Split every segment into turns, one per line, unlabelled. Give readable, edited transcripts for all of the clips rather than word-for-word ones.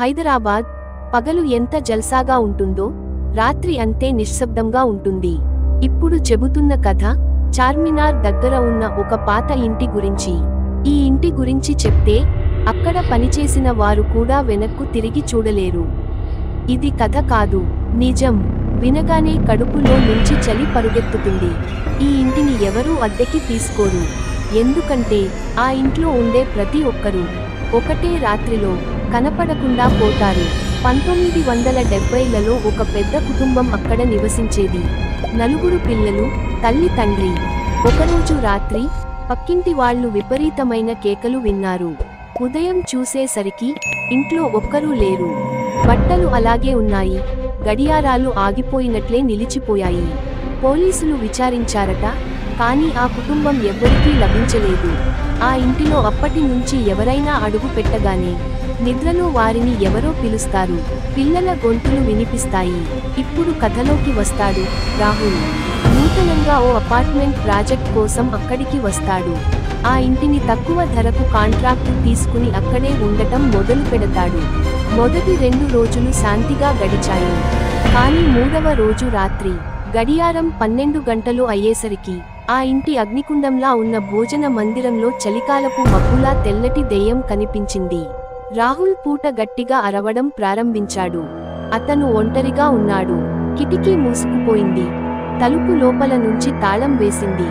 హైదరాబాద్ పగలు ఎంత జల్సాగా ఉంటుందో రాత్రి అంతే నిశ్శబ్దంగా ఉంటుంది. ఇప్పుడు చెబుతున్న కథ చార్మినార్ దగ్గర ఉన్న ఒక పాత ఇంటి గురించి. ఈ ఇంటి గురించి చెప్తే అక్కడ పనిచేసిన వారు కూడా వెనక్కు తిరిగి చూడలేరు. ఇది కథ కాదు, నిజం. వినగానే కడుపులో నుంచి చలి పరుగెత్తుతుంది. ఈ ఇంటిని ఎవరూ అద్దెకి తీసుకోరు. ఎందుకంటే ఆ ఇంట్లో ఉండే ప్రతి ఒక్కరూ ఒకటే రాత్రిలో కనపడకుండా పోతారు. 1970లలో ఒక పెద్ద కుటుంబం అక్కడ నివసించేది. 4 పిల్లలు, తల్లి, తండ్రి. ఒకరోజు రాత్రి పక్కింటి వాళ్ళు విపరీతమైన కేకలు విన్నారు. ఉదయం చూసేసరికి ఇంట్లో ఒక్కరూ లేరు. బట్టలు అలాగే ఉన్నాయి, గడియారాలు ఆగిపోయినట్లే నిలిచిపోయాయి. పోలీసులు విచారించారట, కానీ ఆ కుటుంబం ఎవ్వరికీ లభించలేదు. ఆ ఇంటిలో అప్పటి నుంచి ఎవరైనా అడుగు పెట్టగానే నిద్రలో వారిని ఎవరో పిలుస్తారు. పిల్లల గొంతులు వినిపిస్తాయి. ఇప్పుడు కథలోకి వస్తాడు రాహుల్. నూతనంగా ఓ అపార్ట్మెంట్ ప్రాజెక్ట్ కోసం అక్కడికి వస్తాడు. ఆ ఇంటిని తక్కువ ధరకు కాంట్రాక్టు తీసుకుని అక్కడే ఉండటం మొదలు పెడతాడు. మొదటి 2 రోజులు శాంతిగా గడిచాయి. కానీ 3వ రోజు రాత్రి గడియారం 12 గంటలు అయ్యేసరికి ఆ ఇంటి అగ్నికుండంలా ఉన్న భోజన మందిరంలో చలికాలపు మబ్బులా తెల్లటి దెయ్యం కనిపించింది. రాహుల్ పూట గట్టిగా అరవడం ప్రారంభించాడు. అతను ఒంటరిగా ఉన్నాడు. కిటికీ మూసుకుపోయింది. తలుపు లోపల నుంచి తాళం వేసింది.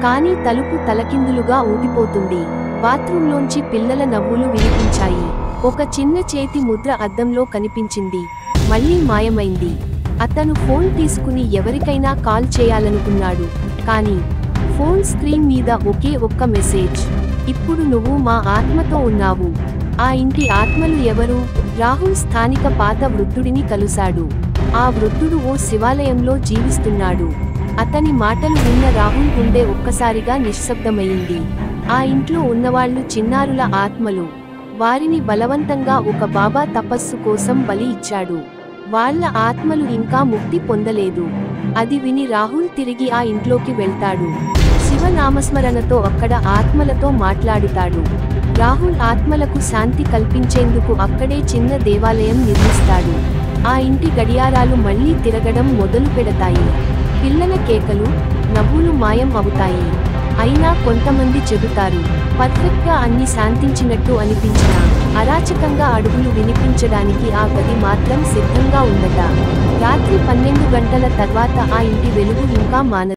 కానీ తలుపు తలకిందులుగా ఊగిపోతుంది. బాత్రూంలోంచి పిల్లల నవ్వులు వినిపించాయి. ఒక చిన్న చేతి ముద్ర అద్దంలో కనిపించింది. మళ్ళీ మాయమైంది. అతను ఫోన్ తీసుకుని ఎవరికైనా కాల్ చేయాలనుకున్నాడు. కానీ ఫోన్ స్క్రీన్ మీద ఒకే ఒక్క మెసేజ్: ఇప్పుడు నువ్వు మా ఆత్మతో ఉన్నావు. ఆ ఇంటి ఆత్మలు ఎవరు? రాహుల్ స్థానిక పాత వృద్ధుడిని కలుశాడు. ఆ వృద్ధుడు ఓ శివాలయంలో జీవిస్తున్నాడు. అతని మాటలు విన్న రాహుల్ గుండె ఒక్కసారిగా నిశ్శబ్దమయ్యింది. ఆ ఇంట్లో ఉన్నవాళ్లు చిన్నారుల ఆత్మలు. వారిని బలవంతంగా ఒక బాబా తపస్సు కోసం బలి ఇచ్చాడు. వాళ్ళ ఆత్మలు ఇంకా ముక్తి పొందలేదు. అది విని రాహుల్ తిరిగి ఆ ఇంట్లోకి వెళ్తాడు. శివనామస్మరణతో అక్కడ ఆత్మలతో మాట్లాడుతాడు. రాహుల్ ఆత్మలకు శాంతి కల్పించేందుకు అక్కడే చిన్న దేవాలయం నిర్మిస్తాడు. ఆ ఇంటి గడియారాలు మళ్లీ తిరగడం మొదలు పెడతాయి. పిల్లల కేకలు, నవ్వులు మాయం అవుతాయి. అయినా కొంతమంది చెబుతారు, పర్ఫెక్ట్గా అన్ని శాంతించినట్టు అనిపించినా అరాచకంగా అడుగులు వినిపించడానికి ఆ గది మాత్రం సిద్ధంగా ఉందట. రాత్రి 12 గంటల తర్వాత ఆ ఇంటి వెలుగు ఇంకా మానదు.